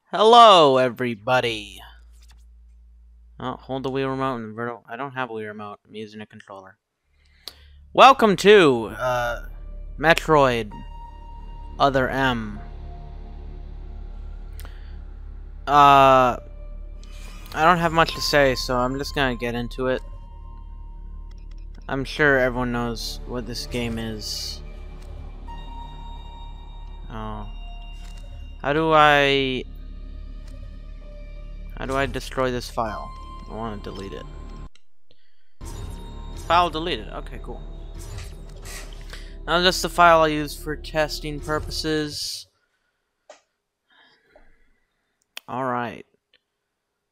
Hello, everybody. Oh, hold the Wii remote and vertical. I don't have a Wii remote. I'm using a controller. Welcome to Metroid Other M. I don't have much to say, so I'm just gonna get into it. I'm sure everyone knows what this game is. Oh. How do I destroy this file? I want to delete it. File deleted. Okay, cool. Now that's the file I use for testing purposes. Alright.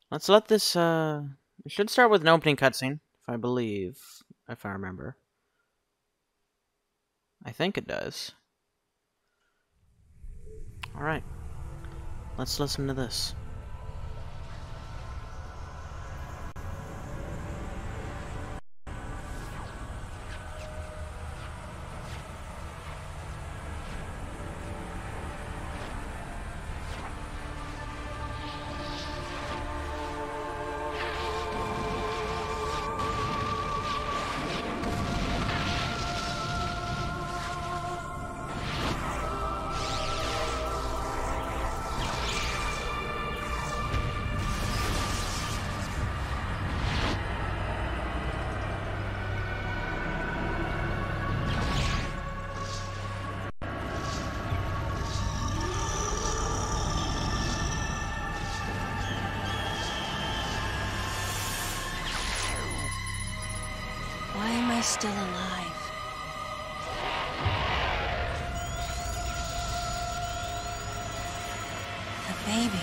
Let's let this, it should start with an opening cutscene, if I remember. I think it does. Alright. Let's listen to this. Why am I still alive? The baby.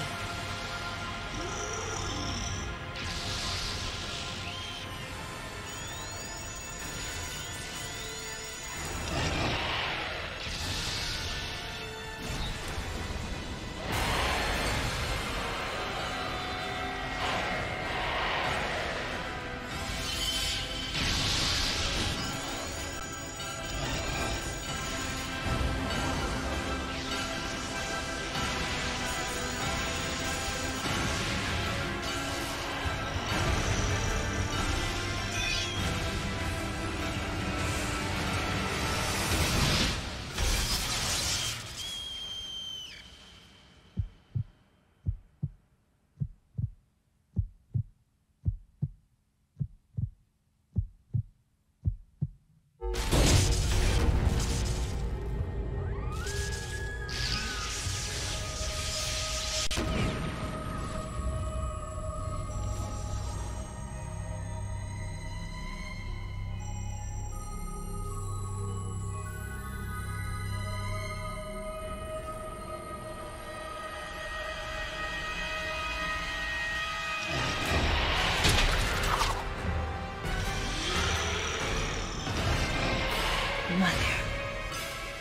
Mother,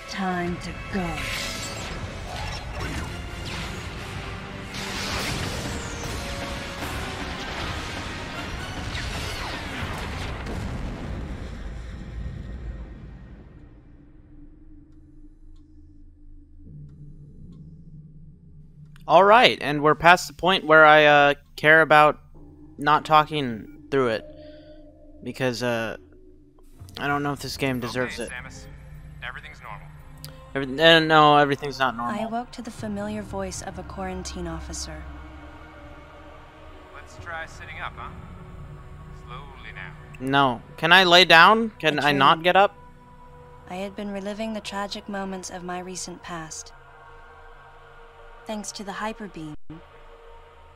time to go. Alright, and we're past the point where I care about not talking through it. Because I don't know if this game deserves it. Samus. Everything's normal. No, everything's not normal. I awoke to the familiar voice of a quarantine officer. Let's try sitting up, huh? Slowly now. No. Can I lay down? Can I not get up? I had been reliving the tragic moments of my recent past. Thanks to the hyper beam,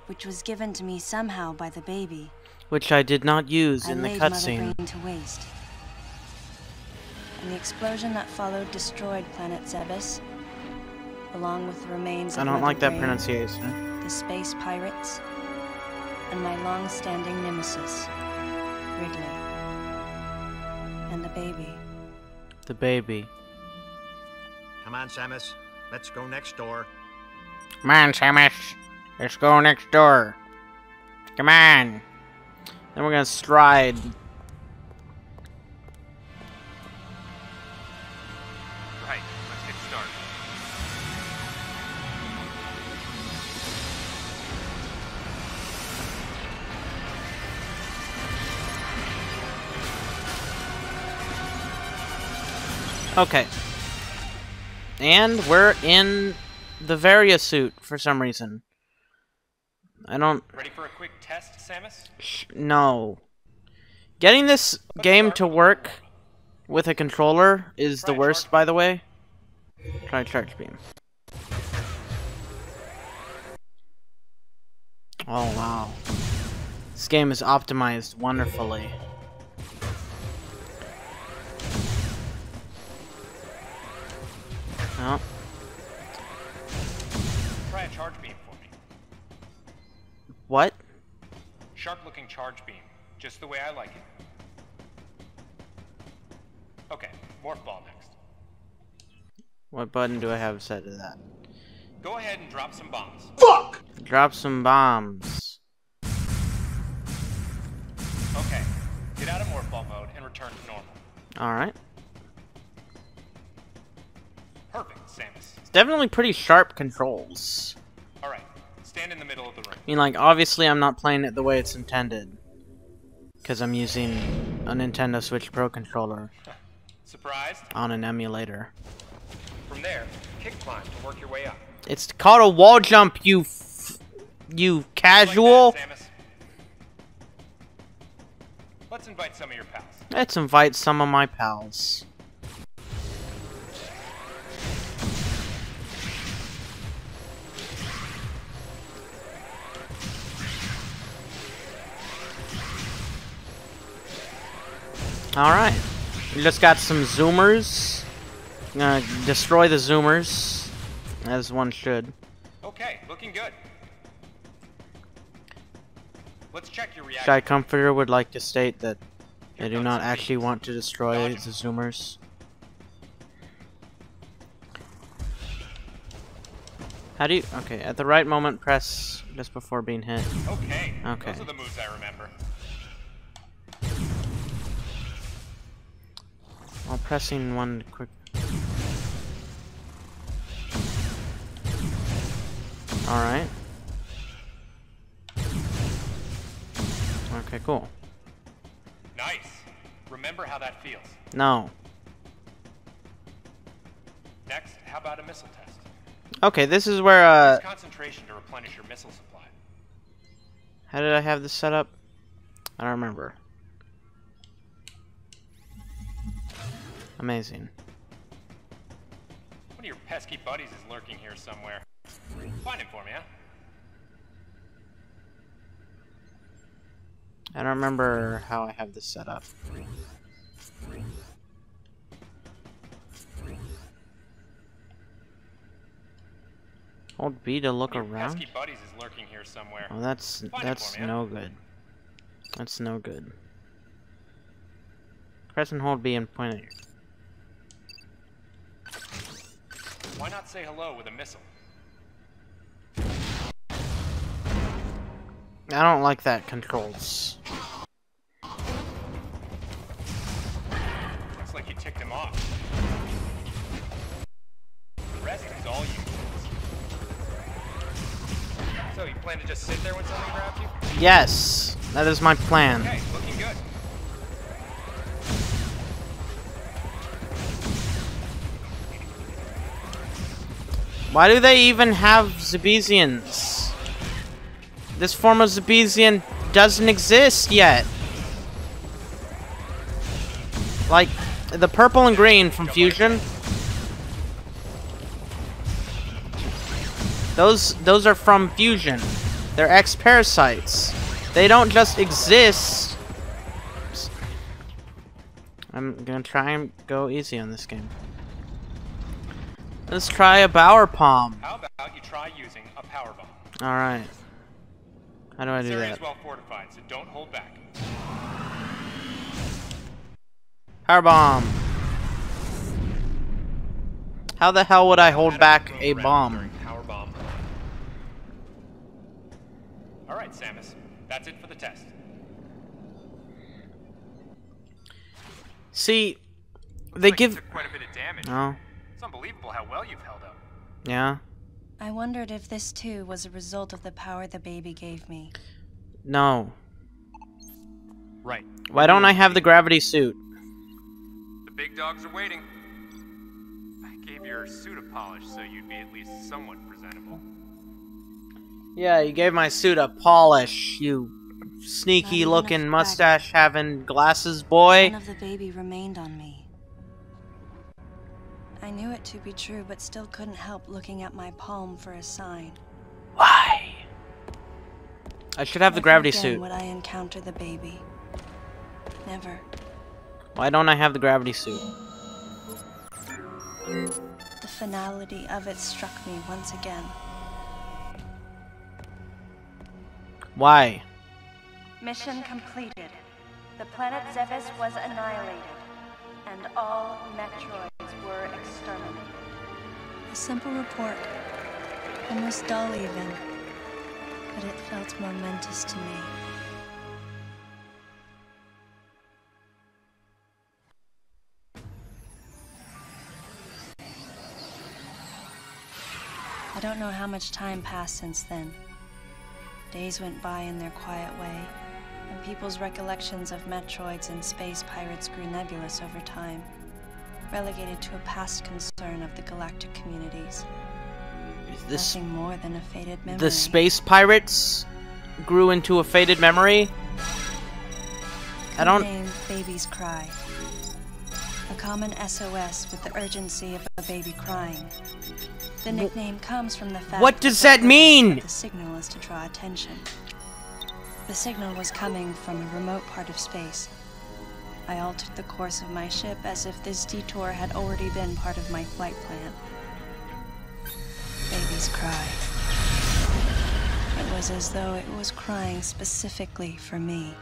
which was given to me somehow by the baby. Which I did not use in the I laid Mother cutscene. Brain to waste. And the explosion that followed destroyed planet Zebes, along with the remains of I don't Mother like that Brain, pronunciation. the space pirates, and my long-standing nemesis, Ridley, and the baby. The baby. Come on, Samus. Let's go next door. Come on, Samus. Let's go next door. Come on. Then we're gonna stride. Right, let's get started. Okay. And we're in the Varia suit for some reason. I don't... Ready for a quick test, Samus? No. Getting this game to work with a controller is the worst, by the way. Try Charge Beam. Oh, wow. This game is optimized wonderfully. Oh. Try a charge beam for me. What? Sharp-looking charge beam, just the way I like it. Okay, morph ball next. What button do I have set to that? Go ahead and drop some bombs. Fuck! Drop some bombs. Okay, get out of morph ball mode and return to normal. Alright. Perfect, Samus. It's definitely pretty sharp controls. Alright, stand in the middle of the room. I mean, like, obviously I'm not playing it the way it's intended. Because I'm using a Nintendo Switch Pro controller Surprised? on an emulator. From there, kick climb to work your way up. It's called a wall jump, you casual. Like that, Samus. Let's invite some of your pals. Let's invite some of my pals. Alright. We just got some zoomers. Destroy the zoomers. As one should. Okay, looking good. Let's check your reaction. Shy Comforter would like to state that they do not actually want to destroy the zoomers. How do you... Okay, at the right moment, press just before being hit. Okay, Okay. those are the moves I remember. While pressing one quick... Alright. Okay, cool. Nice. Remember how that feels. No. Next, how about a missile test? Okay, this is where, Use concentration to replenish your missile supply. how did I have this set up? I don't remember. Amazing. One of your pesky buddies is lurking here somewhere. Find him for me, huh? I don't remember how I have this set up. Hold B to look One of your around. pesky buddies is lurking here somewhere. Oh, that's Find him for me, huh? no good. That's no good. Press and hold B and point at you. Why not say hello with a missile? I don't like that controls. Looks like you ticked him off. The rest is all you. So you plan to just sit there when something grabs you? Yes, that is my plan. Okay, looking good. Why do they even have Zabezians? This form of Zabezian doesn't exist yet. Like, the purple and green from Fusion. Those are from Fusion. They're ex-parasites. They don't just exist. I'm gonna try and go easy on this game. Let's try a Bower Palm. How about you try using a power bomb? Alright. How do I This do area that? is well fortified, so don't hold back. Power Bomb. How the hell would I hold back a bomb? Power bomb. All right, Samus. That's it for the test. See, Looks they like you give... took quite a bit of damage. Oh, It's unbelievable how well you've held up. yeah. I wondered if this too was a result of the power the baby gave me. No. Right. Why don't I have the gravity suit? The big dogs are waiting. your suit a polish so you'd be at least somewhat presentable. Yeah, you gave my suit a polish, you Not sneaky even a looking fragment. mustache having glasses boy. None of the baby remained on me. I knew it to be true, but still couldn't help looking at my palm for a sign. Why? I should have the gravity Never suit. again would I encounter the baby. Never. Why don't I have the gravity suit? The finality of it struck me once again. Why? Mission completed. The planet Zebes was annihilated, and all Metroids were exterminated. A simple report, almost dull even, but it felt momentous to me. I don't know how much time passed since then. Days went by in their quiet way, and people's recollections of Metroids and space pirates grew nebulous over time, relegated to a past concern of the galactic communities. Is this Nothing more than a faded memory. the space pirates grew into a faded memory? I don't. Name Baby's Cry. A common SOS with the urgency of a baby crying. The nickname comes from the fact What does that that mean? the signal is to draw attention. The signal was coming from a remote part of space. I altered the course of my ship as if this detour had already been part of my flight plan. Baby's Cry. It was as though it was crying specifically for me.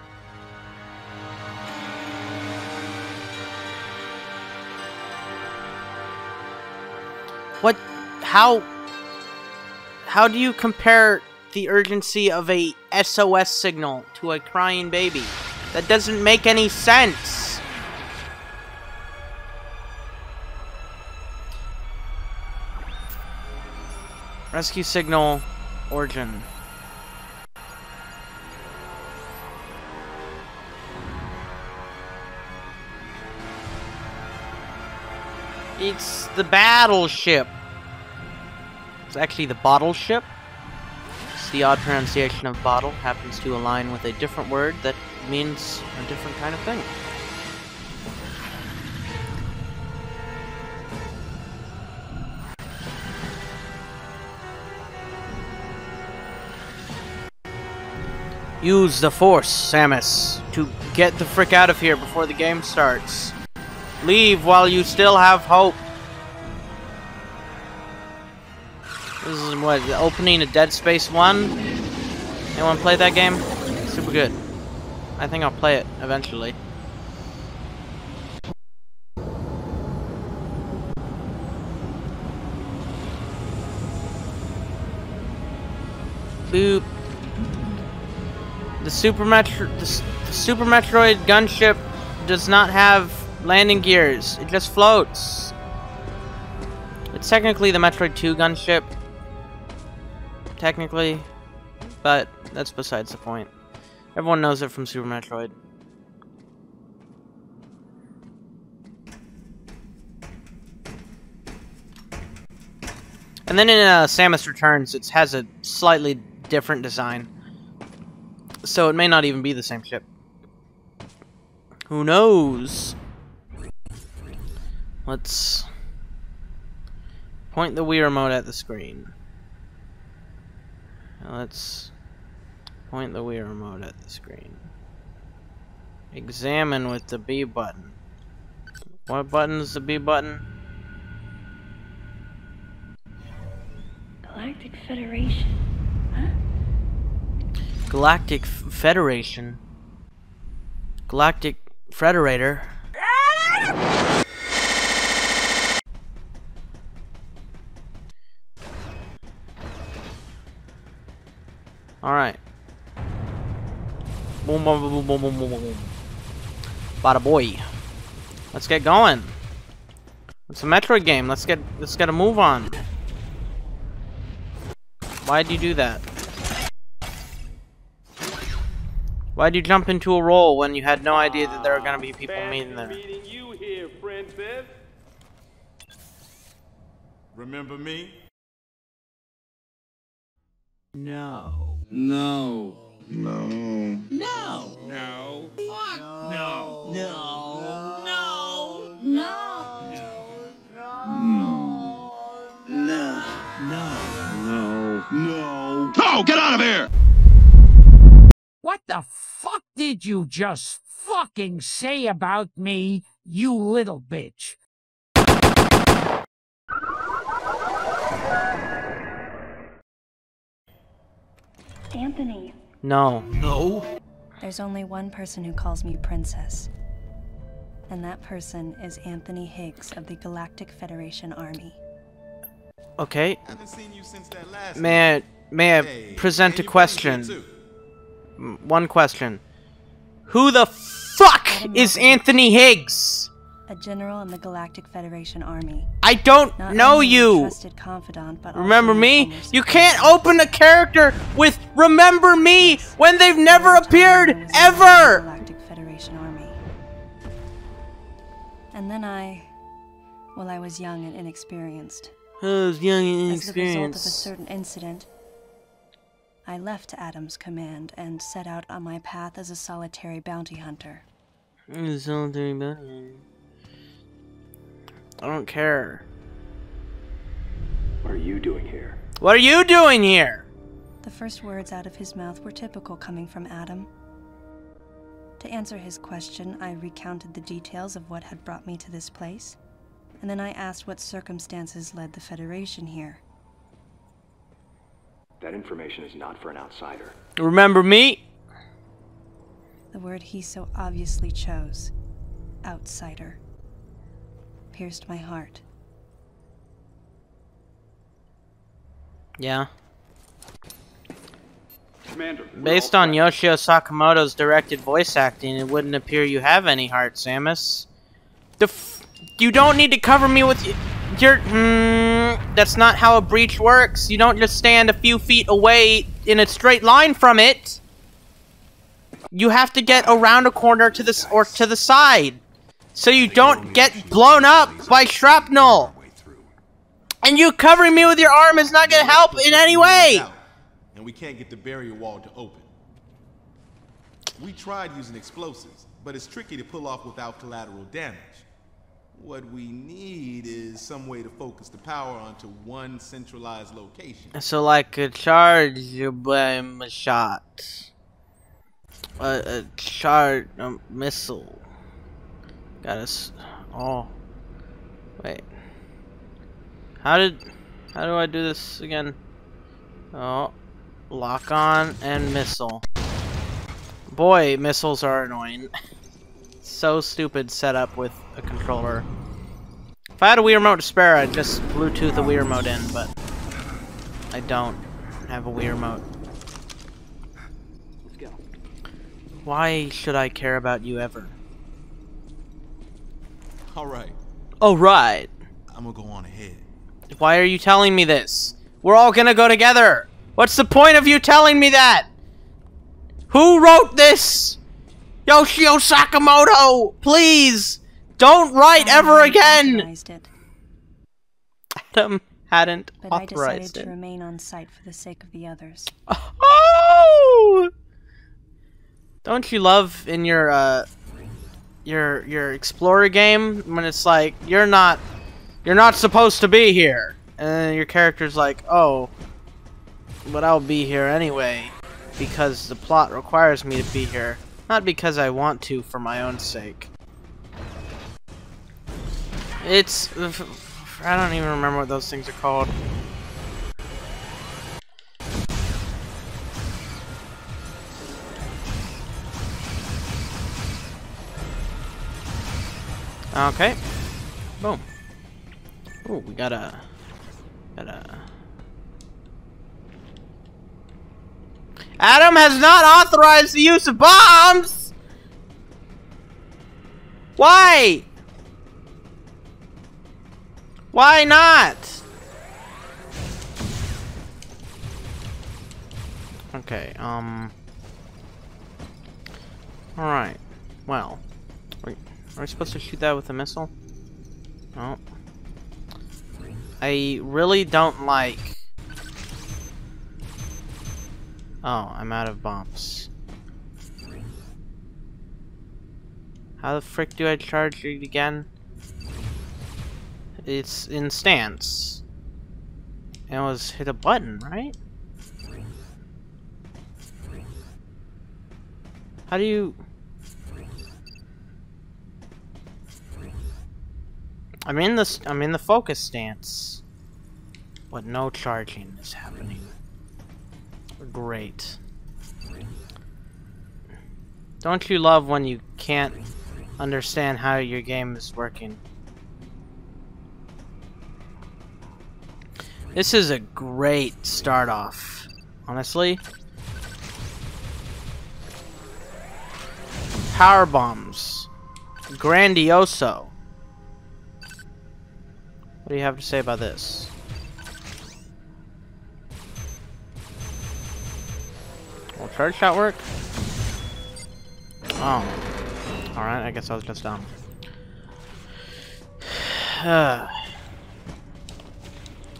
What? How do you compare the urgency of a SOS signal to a crying baby? That doesn't make any sense. Rescue signal origin. It's the battleship. It's actually the bottle ship. It's the odd pronunciation of bottle happens to align with a different word that means a different kind of thing. Use the Force, Samus, to get the frick out of here before the game starts. Leave while you still have hope. This is what, the opening of Dead Space 1? Anyone play that game? Super good. I think I'll play it eventually. Boop. The Super Metroid gunship does not have landing gears. It just floats. It's technically the Metroid 2 gunship. Technically. But that's besides the point. Everyone knows it from Super Metroid. And then in Samus Returns, it has a slightly different design. So it may not even be the same ship. Who knows? Let's point the Wii remote at the screen. Let's point the Wii remote at the screen. Examine with the B button. What button is the B button? Galactic Federation. Huh? Galactic Federation. Galactic Federator. Alright. Boom, boom, boom, boom, boom, boom, boom, boom. Bada boy. Let's get going. It's a Metroid game. Let's get a move on. Why'd you do that? Why'd you jump into a roll when you had no idea that there were gonna be people meeting there? Remember me? No. No. No. No. No. Fuck no. No. No. No, get out of here! What the fuck did you just fucking say about me, you little bitch? Anthony, No. No? there's only one person who calls me princess. And that person is Anthony Higgs of the Galactic Federation Army. Okay. Haven't seen you since that last May I Hey, present and a you question? too. One question. Who the fuck Adam is Roberts. Anthony Higgs? A general in the Galactic Federation Army. I don't Not know only a you. trusted confidant, but also Remember my me? former You superior. can't open a character with "Remember me" when they've never appeared I was in the ever. Galactic Federation Army. And then I was young and inexperienced. I was young and As the result of a inexperienced. certain incident, I left Adam's command and set out on my path as a solitary bounty hunter. I don't care. What are you doing here? What are you doing here? The first words out of his mouth were typical coming from Adam. To answer his question, I recounted the details of what had brought me to this place, and then I asked what circumstances led the Federation here. That information is not for an outsider. Remember me? The word he so obviously chose, outsider, pierced my heart. Yeah. Commander, Based on Yoshio Sakamoto's directed voice acting, it wouldn't appear you have any heart, Samus. You don't need to cover me with your. That's not how a breach works. You don't just stand a few feet away in a straight line from it. You have to get around a corner to the or to the side, so you don't get blown up by shrapnel. And you covering me with your arm is not gonna help in any way. And we can't get the barrier wall to open. We tried using explosives, but it's tricky to pull off without collateral damage. What we need is some way to focus the power onto one centralized location. So like a charge beam shot. A charge missile. Got us. Oh. Wait. How do I do this again? Oh. Lock on and missile. Boy, missiles are annoying. So stupid setup with a controller. If I had a Wii remote to spare, I'd just Bluetooth a Wii remote in, but I don't have a Wii remote. Let's go. Why should I care about you ever? All right, Alright. I'm gonna go on ahead. Why are you telling me this? We're all gonna go together. What's the point of you telling me that? Who wrote this? Yoshio Sakamoto, please don't write ever again. Authorized it, Adam hadn't but I decided authorized to it. remain on site for the sake of the others. Oh! Don't you love in your Explorer game when it's like you're not supposed to be here, and then your character's like, oh, but I'll be here anyway because the plot requires me to be here, not because I want to for my own sake. It's I don't even remember what those things are called. Okay. Boom. Ooh, we gotta. Adam has not authorized the use of bombs! Why? Why not? Okay, Alright. Well. Are we supposed to shoot that with a missile? No. I really don't like... Oh, I'm out of bombs. How the frick do I charge it again? It's in stance. And it was hit a button, right? How do you... I'm in the focus stance. But no charging is happening. Great. Don't you love when you can't understand how your game is working? This is a great start off, honestly. Power bombs. Grandioso. What do you have to say about this? Will charge shot work? Oh. Alright, I guess I was just dumb. I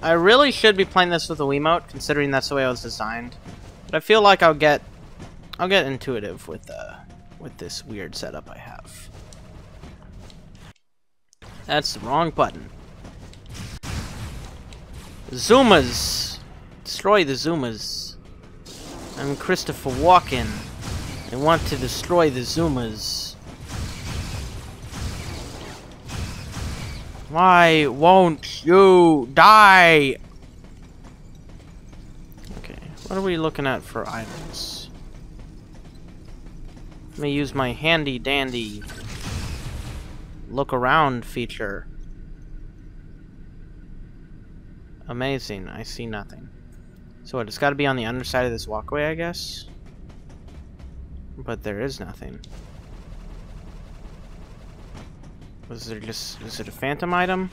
really should be playing this with a Wiimote, considering that's the way I was designed. But I feel like I'll get intuitive with this weird setup I have. That's the wrong button. Zumas! Destroy the Zumas. I'm Christopher Walken. I want to destroy the Zumas. Why won't you die? Okay, what are we looking at for items? Let me use my handy dandy look around feature. Amazing, I see nothing. So what, it's gotta be on the underside of this walkway, I guess? But there is nothing. Is it a phantom item?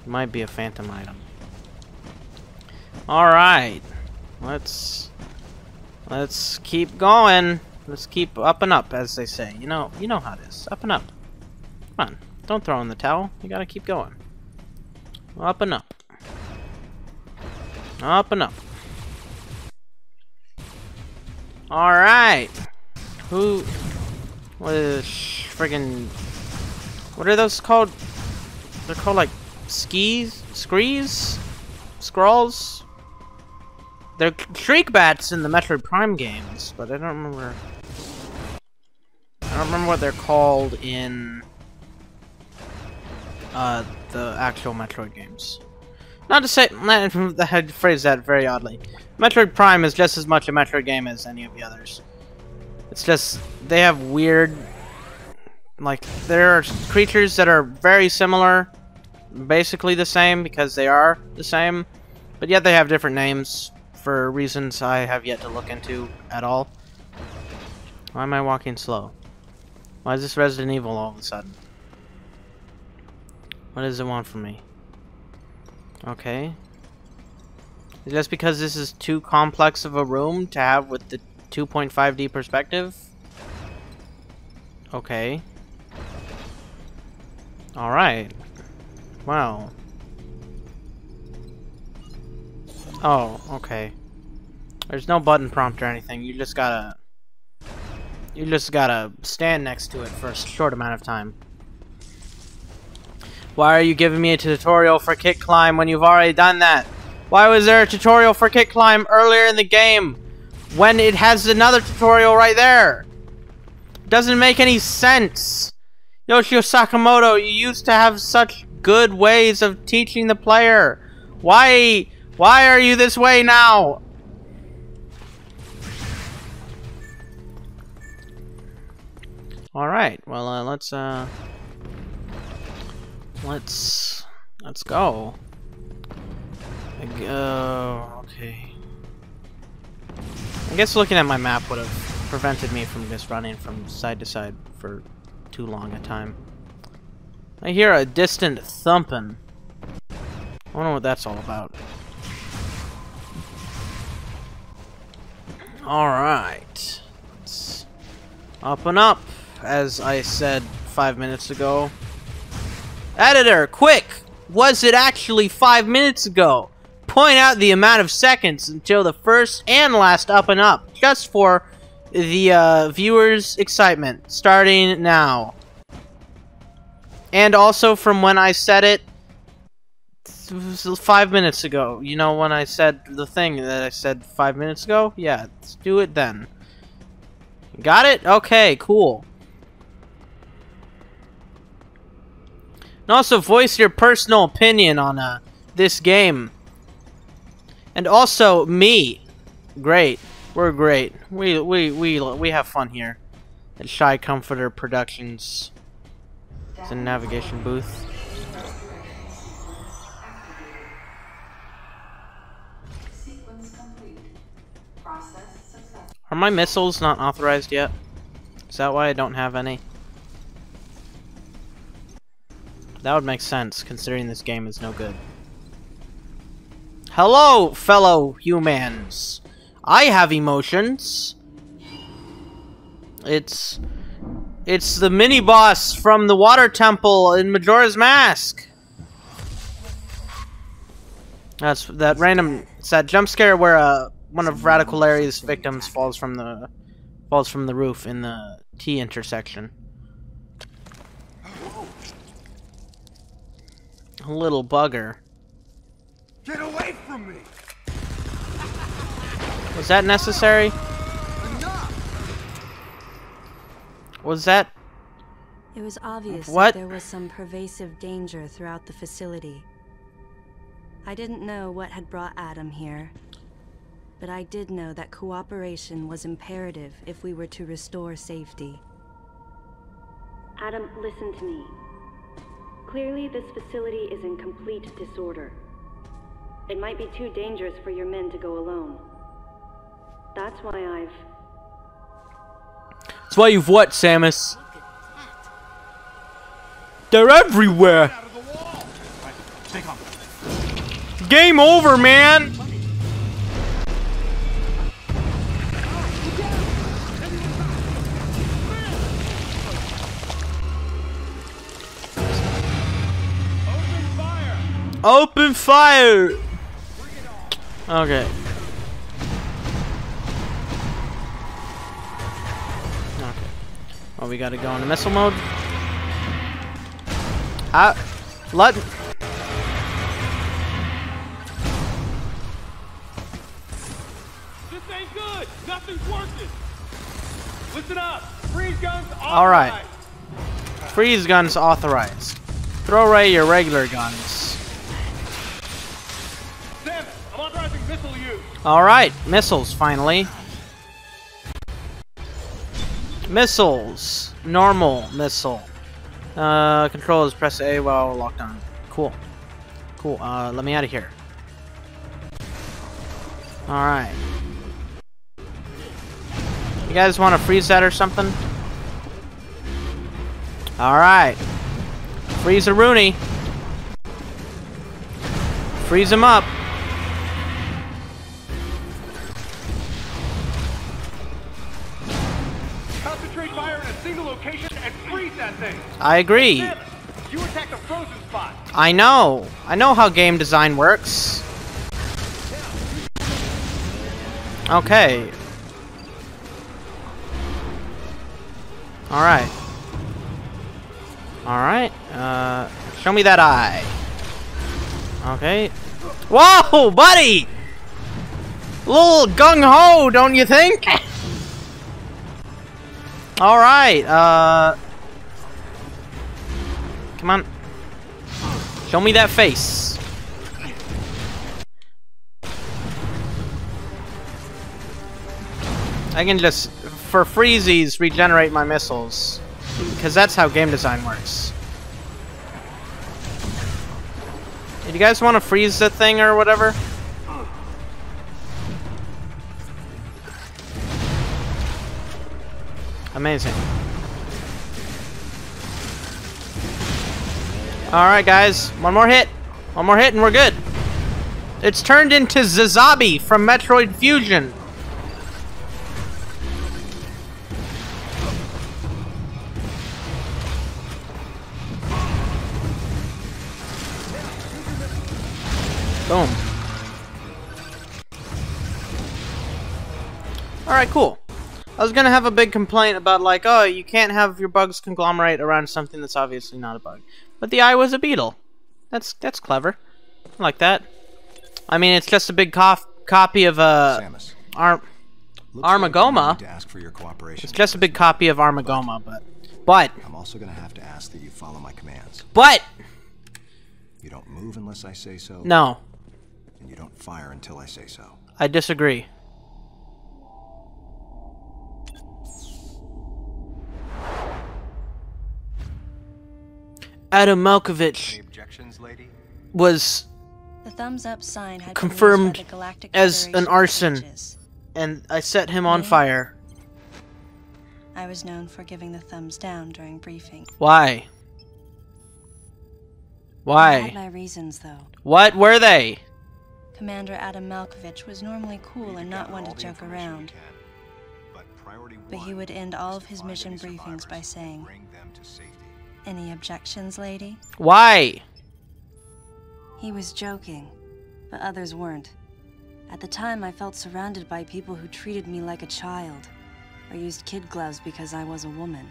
It might be a phantom item. Alright. Let's keep going. Let's keep up and up, as they say. You know how it is. Up and up. Come on. Don't throw in the towel. You gotta keep going. Up and up. Up and up. Alright. What is friggin'... What are those called? They're called like screes? Scrolls? They're shriek bats in the Metroid Prime games, but I don't remember what they're called in the actual Metroid games. Not to say, I had to phrase that very oddly. Metroid Prime is just as much a Metroid game as any of the others. It's just, they have weird, like, there are creatures that are very similar, basically the same, because they are the same, but yet they have different names for reasons I have yet to look into at all. Why am I walking slow? Why is this Resident Evil all of a sudden? What does it want from me? Okay. Is it just because this is too complex of a room to have with the 2.5D perspective? Okay. Alright. Wow. Oh, okay. There's no button prompt or anything. You just gotta stand next to it for a short amount of time. Why are you giving me a tutorial for kick climb when you've already done that? Why was there a tutorial for kick climb earlier in the game when it has another tutorial right there? It doesn't make any sense. Yoshio Sakamoto, you used to have such good ways of teaching the player. Why are you this way now? Alright, well, let's go. Okay. I guess looking at my map would have prevented me from just running from side to side for too long a time. I hear a distant thumping. I wonder what that's all about. Alright. Let's up and up, as I said 5 minutes ago. Editor, quick! was it actually 5 minutes ago? Point out the amount of seconds until the first and last up and up, just for the viewers' excitement, starting now. And also from when I said it 5 minutes ago. You know, when I said the thing that I said 5 minutes ago? Yeah, let's do it then. Got it? Okay, cool. And also voice your personal opinion on this game. And also me. Great. We're great. We have fun here at Shy Comforter Productions. It's a navigation booth. Are my missiles not authorized yet? Is that why I don't have any? That would make sense, considering this game is no good. Hello, fellow humans. I have emotions. It's the mini-boss from the Water Temple in Majora's Mask. That's that random. It's that jump scare where one of Radical Larry's victims falls from the roof in the T intersection. A little bugger. Get away from me! Was that necessary? Was that? It was obvious What? that there was some pervasive danger throughout the facility. I didn't know what had brought Adam here, but I did know that cooperation was imperative if we were to restore safety. Adam, listen to me. Clearly, this facility is in complete disorder. It might be too dangerous for your men to go alone. That's why That's why you've what, Samus? They're everywhere. Game over, man. Open fire! Okay. Okay. Well, we gotta go into missile mode. Let. This ain't good. Nothing's working. Listen up. Freeze guns authorized. All right. Freeze guns authorized. Throw away your regular guns. Sam, I'm authorizing missile use. All right, missiles finally. Missiles. Normal missile. Controllers press A while locked on. Cool. Cool. Let me out of here. All right. You guys want to freeze that or something? All right. Freeze a Rooney. Freeze him up. Concentrate fire in a single location and freeze that thing. I agree. Sam, you attacked a frozen spot. I know. I know how game design works. Okay. Alright. Alright. Show me that eye. Okay. Whoa, buddy! A little gung-ho, don't you think? Alright, come on. Show me that face. I can just, for freezies, regenerate my missiles. Because that's how game design works. Did you guys want to freeze the thing or whatever? Amazing. Alright guys, one more hit. One more hit and we're good. It's turned into Zazabi from Metroid Fusion. Boom. Alright, cool. I was gonna have a big complaint about, like, oh, you can't have your bugs conglomerate around something that's obviously not a bug. But the eye was a beetle. That's clever. I like that. I mean, it's just a big copy of, Samus. Armagoma. To ask for your cooperation. It's just a big copy of Armagoma, but... I'm also gonna have to ask that you follow my commands. But! You don't move unless I say so. No. And you don't fire until I say so. I disagree. Adam Malkovich Any objections, lady? was The thumbs up sign had confirmed been used by the Galactic as an Federation for arson, ages. and I set him on Me? fire. I was known for giving the thumbs down during briefing. Why? I had Why? my reasons, though. What were they? Commander Adam Malkovich was normally cool and not one to All the joke information around. you can, but priority But he one would end all is of to his find mission any briefings by survivors saying, and bring them to safety. "Any objections, lady?" Why? He was joking, but others weren't. At the time, I felt surrounded by people who treated me like a child, or used kid gloves because I was a woman.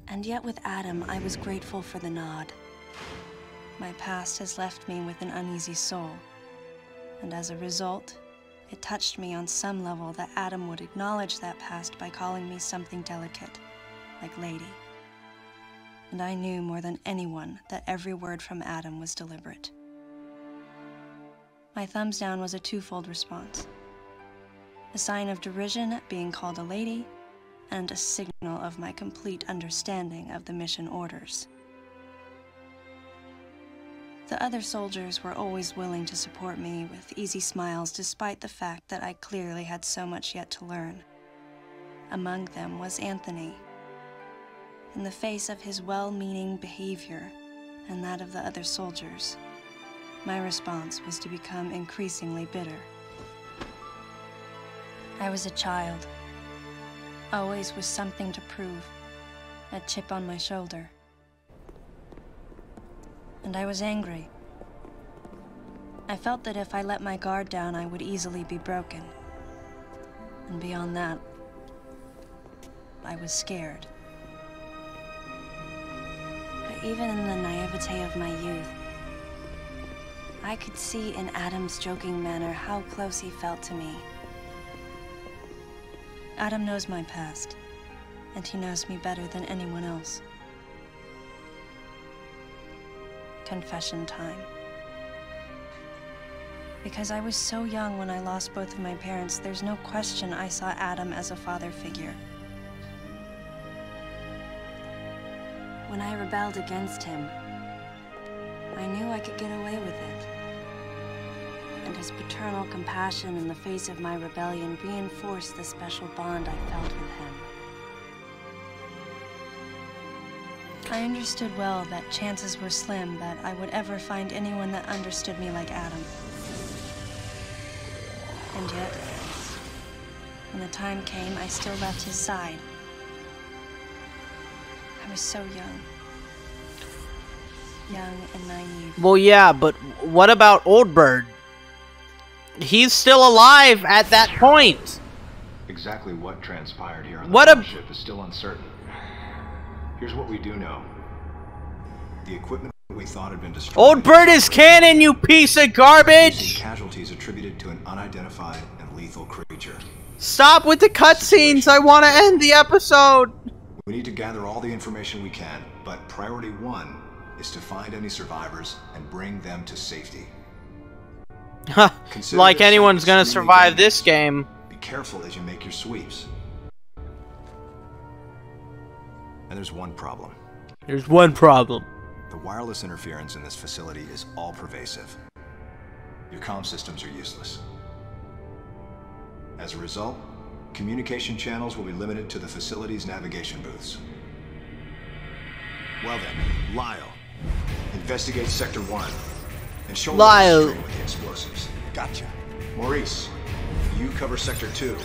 And yet with Adam, I was grateful for the nod. My past has left me with an uneasy soul, and as a result, it touched me on some level that Adam would acknowledge that past by calling me something delicate, like lady. And I knew more than anyone that every word from Adam was deliberate. My thumbs down was a twofold response. A sign of derision at being called a lady, and a signal of my complete understanding of the mission orders. The other soldiers were always willing to support me with easy smiles despite the fact that I clearly had so much yet to learn. Among them was Anthony. In the face of his well-meaning behavior and that of the other soldiers, my response was to become increasingly bitter. I was a child, always with something to prove, a chip on my shoulder. And I was angry. I felt that if I let my guard down, I would easily be broken. And beyond that, I was scared. But even in the naivete of my youth, I could see in Adam's joking manner how close he felt to me. Adam knows my past, and he knows me better than anyone else. Confession time. Because I was so young when I lost both of my parents, there's no question I saw Adam as a father figure. When I rebelled against him, I knew I could get away with it. And his paternal compassion in the face of my rebellion reinforced the special bond I felt with him. I understood well that chances were slim that I would ever find anyone that understood me like Adam. And yet, when the time came, I still left his side. I was so young. Young and naive. Well, yeah, but what about Old Bird? He's still alive at that point. Exactly what transpired here on What the a- ship is still uncertain. Here's what we do know. The equipment we thought had been destroyed. Old Bird is canon, you piece of We've seen garbage! casualties attributed to an unidentified and lethal creature. Stop with the cutscenes, I want to end the episode! We need to gather all the information we can, but priority one is to find any survivors and bring them to safety. Consider Like this anyone's site gonna extremely survive this dangerous. game. Be careful as you make your sweeps. And there's one problem. There's one problem. The wireless interference in this facility is all pervasive. Your comm systems are useless. As a result, communication channels will be limited to the facility's navigation booths. Well then, Lyle, investigate Sector 1 and show Lyle. me with the explosives. Gotcha. Maurice, you cover Sector 2.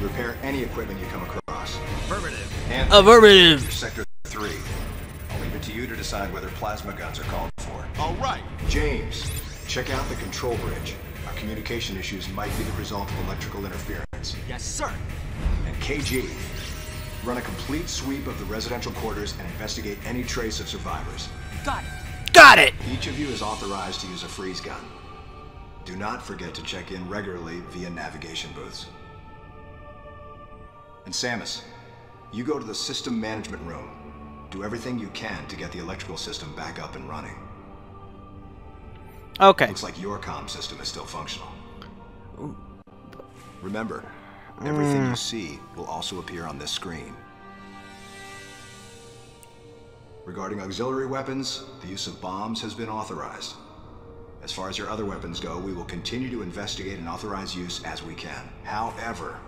Repair any equipment you come across. Affirmative. And Affirmative. Sector 3. I'll leave it to you to decide whether plasma guns are called for. All right. James, check out the control bridge. Our communication issues might be the result of electrical interference. Yes, sir. And KG, run a complete sweep of the residential quarters and investigate any trace of survivors. Got it. Got it! Each of you is authorized to use a freeze gun. Do not forget to check in regularly via navigation booths. And Samus, you go to the system management room. Do everything you can to get the electrical system back up and running. Okay. Looks like your comm system is still functional. Remember, everything you see will also appear on this screen. Regarding auxiliary weapons, the use of bombs has been authorized. As far as your other weapons go, we will continue to investigate and authorize use as we can. However,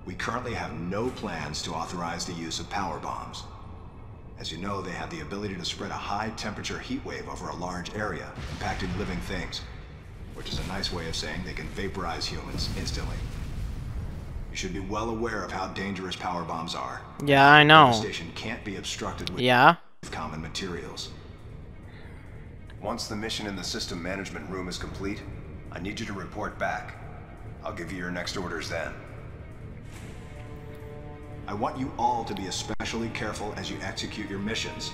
we currently have no plans to authorize the use of power bombs. As you know, they have the ability to spread a high-temperature heat wave over a large area, impacting living things, which is a nice way of saying they can vaporize humans instantly. You should be well aware of how dangerous power bombs are. Yeah, I know. The station can't be obstructed with common materials. Once the mission in the system management room is complete, I need you to report back. I'll give you your next orders then. I want you all to be especially careful as you execute your missions.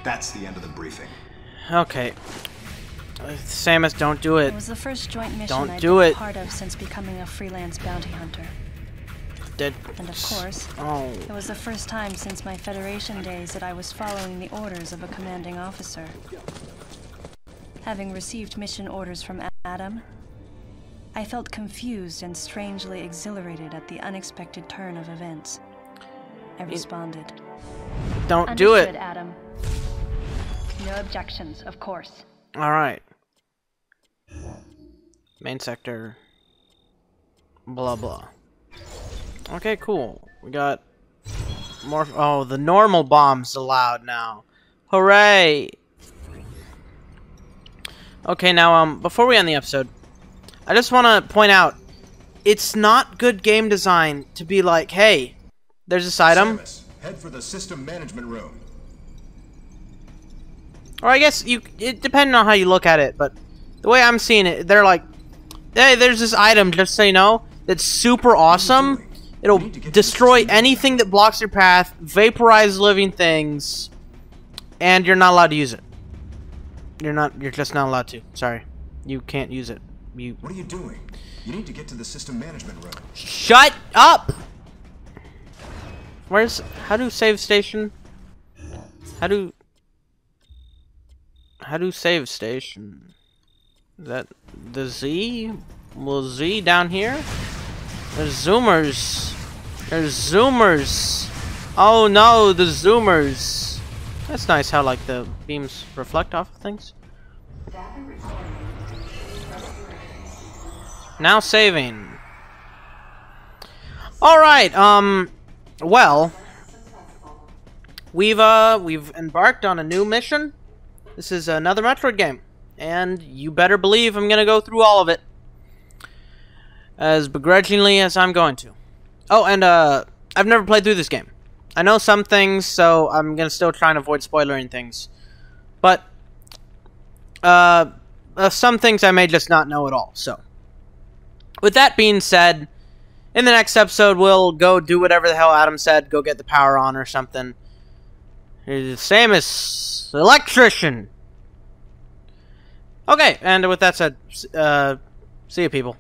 That's the end of the briefing. Okay. Samus, don't do it. It was the first joint mission Don't I'd do been it. a part of since becoming a freelance bounty hunter. And of course, it was the first time since my Federation days that I was following the orders of a commanding officer. Having received mission orders from Adam, I felt confused and strangely exhilarated at the unexpected turn of events. I responded. Don't do it. Understood, Adam. No objections, of course. Alright. Main sector. Blah blah. Okay, cool. We got more. Oh, the normal bombs allowed now. Hooray! Okay, now, before we end the episode, I just want to point out, it's not good game design to be like, hey, there's this item. Samus, head for the system management room. Or I guess it depending on how you look at it, but the way I'm seeing it, they're like, hey, there's this item, just so you know, that's super awesome. It'll destroy anything that blocks your path, vaporize living things, and you're not allowed to use it. You're just not allowed to. Sorry. You can't use it. What are you doing? You need to get to the system management room. Shut up! How do save station? How do save station? Is that the Z? Well, Z down here? There's zoomers. There's zoomers. Oh no, the zoomers. That's nice how like the beams reflect off of things. Now saving. Alright, well, we've embarked on a new mission. This is another Metroid game, and you better believe I'm gonna go through all of it. As begrudgingly as I'm going to. Oh, and I've never played through this game. I know some things, so I'm gonna still try and avoid spoilering things. But some things I may just not know at all, so. With that being said, in the next episode, we'll go do whatever the hell Adam said, go get the power on or something. Samus, electrician. Okay, and with that said, see you people.